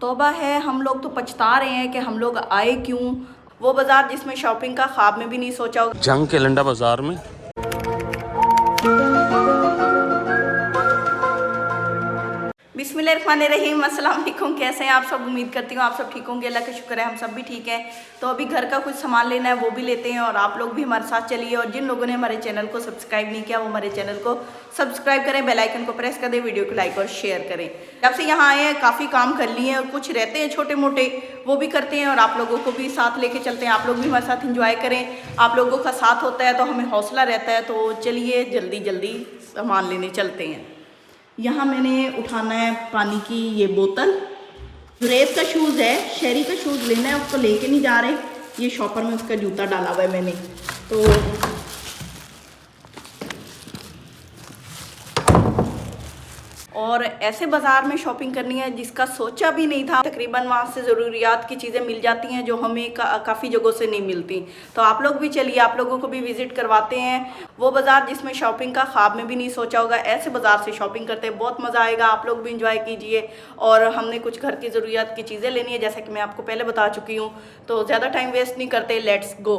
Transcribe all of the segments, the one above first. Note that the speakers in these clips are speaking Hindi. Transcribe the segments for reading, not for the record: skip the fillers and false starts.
तौबा है, हम लोग तो पछता रहे हैं कि हम लोग आए क्यों। वो बाज़ार जिसमें शॉपिंग का ख्वाब में भी नहीं सोचा होगा। जंग के लंडा बाज़ार में बिस्मिल्लाहिर्रहमानिर्रहीम, अस्सलाम वालेकुम। कैसे हैं आप सब? उम्मीद करती हूँ आप सब ठीक होंगे। अल्लाह का शुक्र है हम सब भी ठीक हैं। तो अभी घर का कुछ सामान लेना है, वो भी लेते हैं और आप लोग भी हमारे साथ चलिए। और जिन लोगों ने हमारे चैनल को सब्सक्राइब नहीं किया वो हमारे चैनल को सब्सक्राइब करें, बेल आइकन को प्रेस कर दें, वीडियो को लाइक और शेयर करें। जब से यहाँ आए हैं काफ़ी काम कर लिए हैं और कुछ रहते हैं छोटे मोटे, वो भी करते हैं और आप लोगों को भी साथ लेके चलते हैं। आप लोग भी हमारे साथ इंजॉय करें। आप लोगों का साथ होता है तो हमें हौसला रहता है। तो चलिए जल्दी जल्दी सामान लेने चलते हैं। यहाँ मैंने उठाना है पानी की ये बोतल। जुरेब का शूज़ है, शहरी का शूज़ लेना है, उसको लेके नहीं जा रहे। ये शॉपर में उसका जूता डाला हुआ है मैंने। तो और ऐसे बाज़ार में शॉपिंग करनी है जिसका सोचा भी नहीं था। तकरीबन वहाँ से ज़रूरियात की चीज़ें मिल जाती हैं जो हमें काफ़ी जगहों से नहीं मिलती। तो आप लोग भी चलिए, आप लोगों को भी विज़िट करवाते हैं वो बाज़ार जिसमें शॉपिंग का ख्वाब में भी नहीं सोचा होगा। ऐसे बाज़ार से शॉपिंग करते हैं, बहुत मज़ा आएगा। आप लोग भी इंजॉय कीजिए। और हमने कुछ घर की ज़रूरियात की चीज़ें लेनी है जैसा कि मैं आपको पहले बता चुकी हूँ। तो ज़्यादा टाइम वेस्ट नहीं करते, लेट्स गो,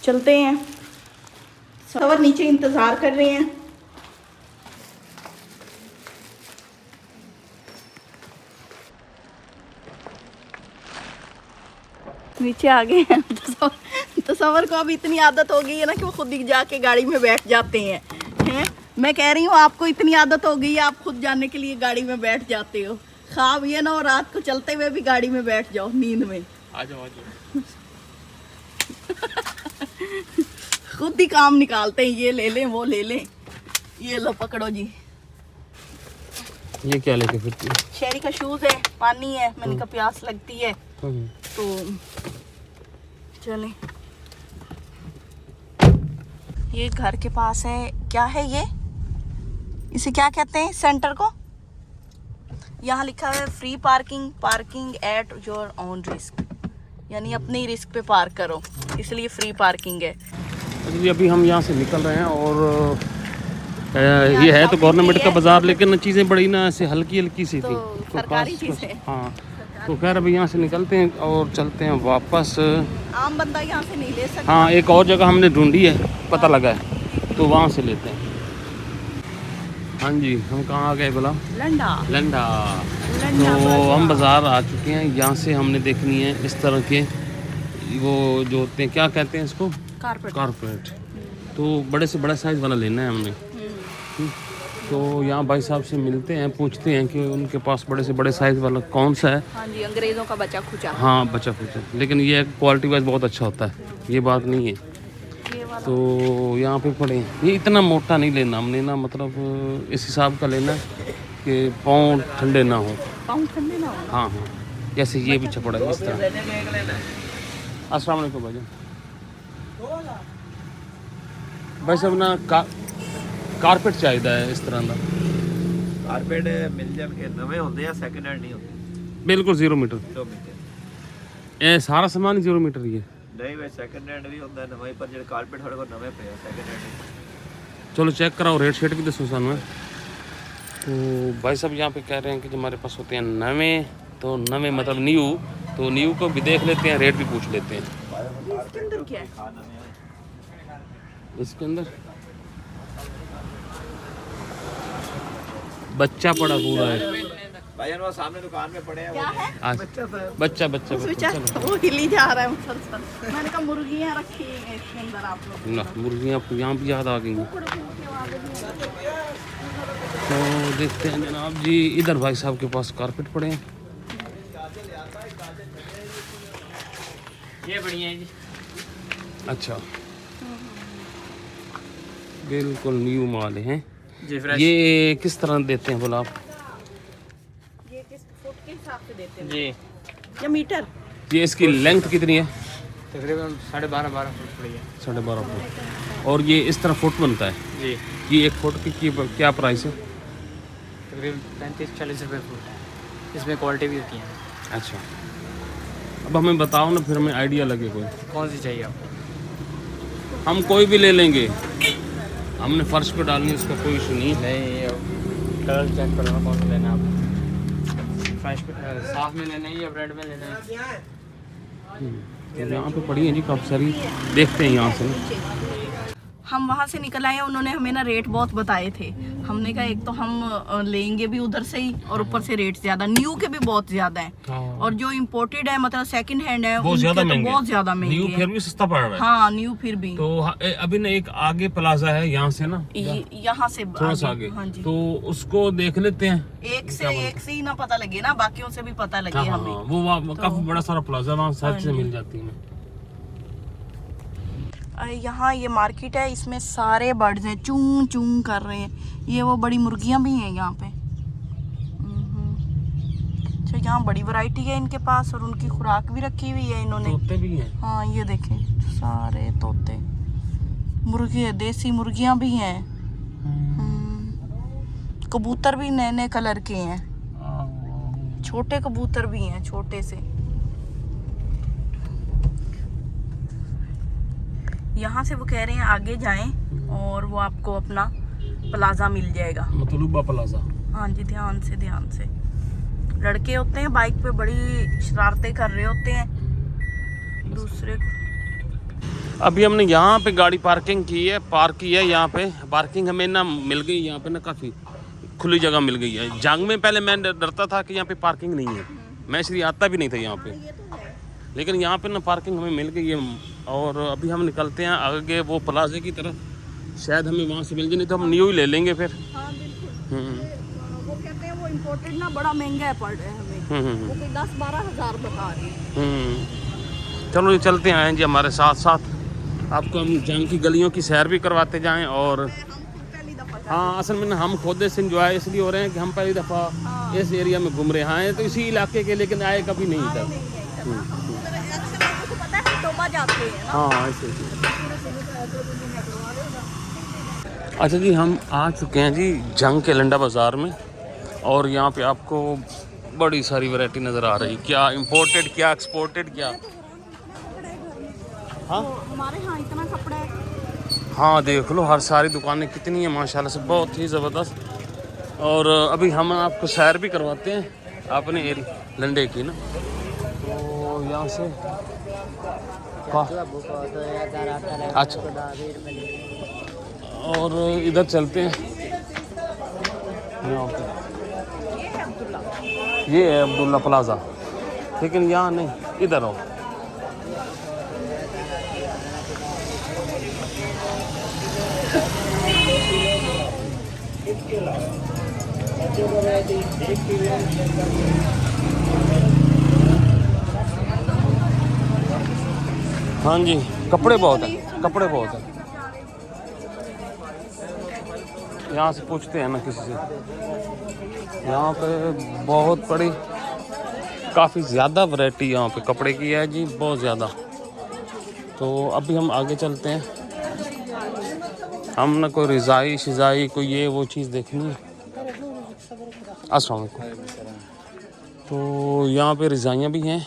चलते हैं। सवर नीचे इंतज़ार कर रहे हैं। नीचे आ गए हैं। तो सवर को अब इतनी आदत हो गई है ना कि वो खुद ही जाके गाड़ी में बैठ जाते हैं। मैं कह रही हूँ आपको इतनी आदत हो गई है, आप खुद जाने के लिए गाड़ी में बैठ जाते हो। ख्वाब ये ना हो रात को चलते हुए भी गाड़ी में बैठ जाओ नींद में। आ जाओ। खुद ही काम निकालते हैं, ये ले लें वो ले लें। ये लो पकड़ो जी। ये क्या लेके फिरती है? शहरी का शूज़ है, पानी है, मैंने कहा प्यास लगती है तो चलें। ये घर के पास है, क्या है ये, इसे क्या कहते हैं सेंटर को? यहाँ लिखा है free parking at your own risk, यानी अपने ही रिस्क पे पार्क करो, इसलिए फ्री पार्किंग है। अभी हम यहाँ से निकल रहे हैं और ये है तो गवर्नमेंट का बाज़ार, लेकिन चीज़ें बड़ी ना ऐसे हल्की हल्की सी थी तो सरकारी चीज़ें। हाँ, तो खैर अभी यहाँ से निकलते हैं और चलते हैं वापस। आम बंदा यहाँ से नहीं ले सकता। हाँ, एक और जगह हमने ढूंढी है, पता लगा है, तो वहाँ से लेते हैं। हाँ जी, हम कहाँ आ गए बोला? लंडा। तो हम बाज़ार आ चुके हैं। यहाँ से हमने देखनी है इस तरह के वो जो होते हैं, क्या कहते हैं इसको? कारपेट। तो बड़े से बड़ा साइज़ वाला लेना है हमने। तो यहाँ भाई साहब से मिलते हैं, पूछते हैं कि उनके पास बड़े से बड़े साइज़ वाला कौन सा है। हाँ जी, अंग्रेज़ों का बचा खुचा। हाँ, बचा खुचा, लेकिन ये क्वालिटी वाइज बहुत अच्छा होता है, ये बात नहीं है। तो यहाँ पे पड़े, ये इतना मोटा नहीं लेना हमने ना, मतलब इस हिसाब का लेना कि पाँव ठंडे ना हो। हाँ, जैसे ये भी छपड़ा है इस तरह। अस्सलाम वालेकुम भाईजान। भाई साहब ना कारपेट चाहिए है इस तरह का। कारपेट मिल जाएंगे, नवे होंगे या सेकंड हैंड नहीं होंगे? बिल्कुल 0 मीटर। ये सारा सामान 0 मीटर ही है। नहीं भाई, सेकंड हैंड भी होता है नवा ही, पर जो कारपेट थोड़े को नवे पे है, सेकंड हैंड। चलो चेक कराओ, रेट शेट भी दसो सानू। तो भाई साहब यहाँ पे कह रहे हैं कि जो हमारे पास होते हैं नवे, तो नवे मतलब न्यू, तो न्यू को भी देख लेते हैं, रेट भी पूछ लेते हैं। इसके अंदर क्या है? इसके अंदर बच्चा पड़ा पूरा है भाईजान, वो सामने दुकान में पड़े हैं। क्या है? बच्चा वो हिली जा रहा है मुसलसल। मैंने कहा मुर्गियाँ रखी हैं इसके अंदर आप लोग ना, मुर्गियाँ आपको यहाँ भी याद आ गई। तो देखते हैं जनाब जी, इधर भाई साहब के पास कारपेट पड़े हैं। ये बढ़िया है जी। अच्छा, बिल्कुल न्यू माल हैं जी, फ्रेश। ये किस तरह देते हैं बोला आप? ये किस फुट के हिसाब से देते हैं जी, या मीटर? ये इसकी लेंथ कितनी है? तकरीबन 12.5 फुट पड़ी है। 12.5 फुट। और ये इस तरह फुट बनता है जी, ये 1 फुट की क्या प्राइस है? तकरीबन 35-40 रुपये फुट है। इसमें क्वालिटी भी होती है। अच्छा, अब हमें बताओ ना, फिर हमें आइडिया लगे कोई। कौन सी चाहिए आपको? हम कोई भी ले लेंगे, हमने फर्श पे डालनी, उसका कोई इशू नहीं। नहीं, कलर चेक करो कौन सा लेना है आपको। साफ में लेना है या ब्रेड में लेना है? यहाँ पे पड़ी है जी काफ़ी सारी, देखते हैं यहाँ से। हम वहाँ से निकल आए, उन्होंने हमें ना रेट बहुत बताए थे। हमने कहा एक तो हम लेंगे भी उधर से ही, और ऊपर से रेट ज्यादा, न्यू के भी बहुत ज्यादा हैं। और जो इम्पोर्टेड है मतलब सेकंड हैंड है बहुत ज्यादा महंगे, बहुत ज्यादा महंगे न्यू फिर भी सस्ता पड़ रहा है। हाँ न्यू फिर भी। तो अभी ना एक आगे प्लाजा है यहाँ से ना, यहाँ से थोड़ा सा आगे, हाँ जी। तो उसको देख लेते हैं। एक से ही ना पता लगे ना, बाकियों से भी पता लगे हाँ, हमें। वो काफी बड़ा सारा प्लाजा, वहाँ सारी चीजें मिल जाती है। यहाँ ये मार्केट है, इसमें सारे बर्ड्स हैं, चूं चूं कर रहे हैं। ये वो बड़ी मुर्गियां भी हैं यहाँ पे। अच्छा, यहाँ बड़ी वैरायटी है इनके पास, और उनकी खुराक भी रखी हुई है इन्होंने। तोते भी हैं। हाँ ये देखें, सारे तोते, मुर्गे, देसी मुर्गियां भी हैं। कबूतर भी नए नए कलर के हैं, छोटे कबूतर भी हैं, छोटे से। यहाँ से वो कह रहे हैं आगे जाएं और वो आपको अपना प्लाजा मिल जाएगा, मतलूबा प्लाजा। हाँ जी, ध्यान से। लड़के होते हैं बाइक पे, बड़ी शरारतें कर रहे होते हैं दूसरे को। अभी हमने यहाँ पे गाड़ी पार्क की है। यहाँ पे पार्किंग हमें ना मिल गई, यहाँ पे ना काफ़ी खुली जगह मिल गई है। जंग में पहले मैं डरता था कि यहाँ पे पार्किंग नहीं है, मैं इसलिए आता भी नहीं था यहाँ पे, लेकिन यहाँ पे ना पार्किंग हमें मिल गई है। और अभी हम निकलते हैं आगे वो प्लाजे की तरफ, शायद हमें वहाँ से मिल जाए, नहीं तो हम न्यू ही ले लेंगे फिर। हाँ बिल्कुल। वो कहते हैं वो इम्पोर्टेड ना बड़ा महंगा है, पड़ रहा है हमें। वो कोई 10-12 हज़ार बता रही है। चलो ये चलते हैं जी, हमारे साथ साथ आपको हम जंग की गलियों की सैर भी करवाते जाएं। और हाँ, असल में हम खुद से इंजॉय इसलिए हो रहे हैं कि हम पहली दफ़ा इस एरिया में घूम रहे हैं, तो इसी इलाके के, लेकिन आए कभी नहीं था। हाँ ऐसे। अच्छा जी, हम आ चुके हैं जी जंग के लंडा बाज़ार में, और यहाँ पे आपको बड़ी सारी वैरायटी नज़र आ रही है, क्या इंपोर्टेड, क्या एक्सपोर्टेड, क्या। हाँ हमारे यहाँ इतना कपड़ा है। हाँ देख लो, हर सारी दुकानें कितनी है माशाल्लाह से, बहुत ही ज़बरदस्त। और अभी हम आपको सैर भी करवाते हैं अपने लंडे की ना, तो यहाँ से अच्छा, और इधर चलते हैं यहाँ पे। ये है अब्दुल्ला प्लाजा, लेकिन यहाँ नहीं, इधर आओ। हाँ जी, कपड़े बहुत हैं, कपड़े बहुत हैं। यहाँ से पूछते हैं ना किसी से, यहाँ पे बहुत बड़ी, काफ़ी ज़्यादा वैरायटी यहाँ पे कपड़े की है जी, बहुत ज़्यादा। तो अभी हम आगे चलते हैं, हम ना कोई रज़ाई शिजाई कोई ये वो चीज़ देखनी है। अस्सलाम वालेकुम। तो यहाँ पे रज़ाइयाँ भी हैं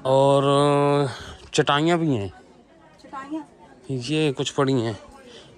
और चटाइयाँ भी हैं, ये कुछ पड़ी हैं,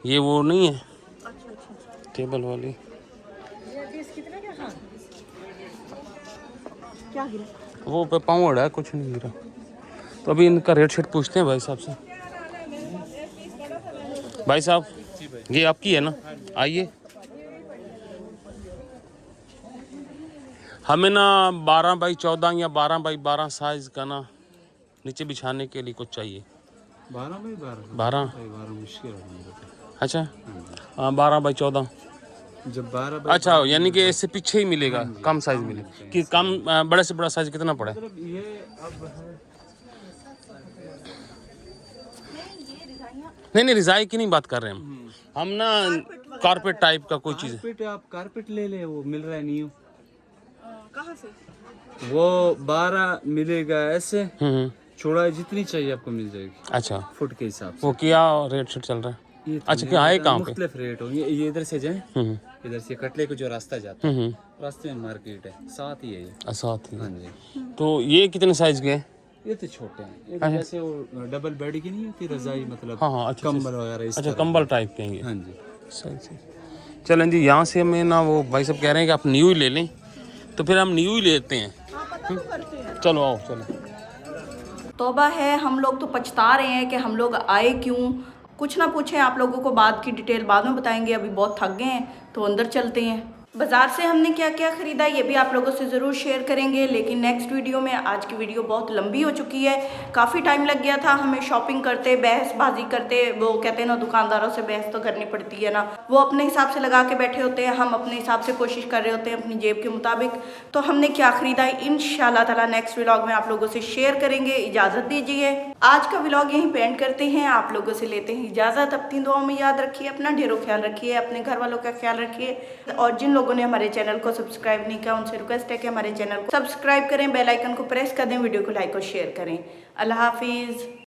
ये वो नहीं है टेबल वाली। क्या गिरा? वो पे पाँवड़ है, कुछ नहीं गिरा। तो अभी इनका रेट शेट पूछते हैं भाई साहब से। भाई साहब, ये आपकी है ना? आइए। हमें ना 12 बाई 14 या 12 बाई 12 साइज का ना नीचे बिछाने के लिए कुछ चाहिए। 12 बाई 12 मुश्किल है। अच्छा, हाँ 12 बाई 14। जब 12 बाई, अच्छा, यानी कि इससे पीछे ही मिलेगा, कम साइज मिलेगा कि कम, बड़े से बड़ा साइज कितना पड़ा है? ये अब नहीं, रिजाई की नहीं बात कर रहे हैं हम ना कारपेट टाइप का कोई चीज़। कारपेट, आप कारपेट ले ले, वो मिल रहा है न्यू। कहाँ से? वो 12 मिलेगा ऐसे, चौड़ाई जितनी चाहिए आपको मिल जाएगी। अच्छा, फुट के हिसाब से। वो क्या रेट शेट चल रहा है? ये अच्छा, क्या है कहाँ पे? मुख्तलिफ रेट हो, ये इधर से जाए, इधर से कटले को जो रास्ता जाता है, रास्ते में मार्केट है, साथ ही है ये। साथ ही। हाँ जी। तो ये कितने साइज के हैं? ये तो छोटे हैं, ये जैसे वो डबल बेड की नहीं होती रजाई, मतलब हाँ, अच्छा, कंबल वगैरह इस अच्छा, तरह। कंबल टाइप के हैं ये। हाँ जी। सही सही। चलें जी, यहाँ से हमें ना वो भाई साहब कह रहे हैं कि आप न्यू ही ले लें, तो फिर हम न्यू ही लेते हैं। चलो आओ चलो। तौबा है, हम लोग तो पछता रहे हैं कि हम लोग आए क्यों। कुछ ना पूछें, आप लोगों को बाद की डिटेल बाद में बताएंगे, अभी बहुत थक गए हैं तो अंदर चलते हैं। बाज़ार से हमने क्या क्या ख़रीदा ये भी आप लोगों से ज़रूर शेयर करेंगे, लेकिन नेक्स्ट वीडियो में। आज की वीडियो बहुत लंबी हो चुकी है, काफ़ी टाइम लग गया था हमें शॉपिंग करते, बहसबाजी करते। वो कहते हैं ना, दुकानदारों से बहस तो करनी पड़ती है ना, वो अपने हिसाब से लगा के बैठे होते हैं, हम अपने हिसाब से कोशिश कर रहे होते हैं अपनी जेब के मुताबिक। तो हमने क्या ख़रीदा है इंशाल्लाह ताला नेक्स्ट व्लॉग में आप लोगों से शेयर करेंगे। इजाज़त दीजिए, आज का व्लॉग यहीं पेंड करते हैं, आप लोगों से लेते हैं इजाज़त। अपनी दुआओं में याद रखिए, अपना ढेरों ख्याल रखिए, अपने घर वालों का ख्याल रखिए, और जिन लोगों ने हमारे चैनल को सब्सक्राइब नहीं किया उनसे रिक्वेस्ट है कि हमारे चैनल को सब्सक्राइब करें, बेल आइकन को प्रेस कर दें, वीडियो को लाइक और शेयर करें। अल्लाह हाफिज़।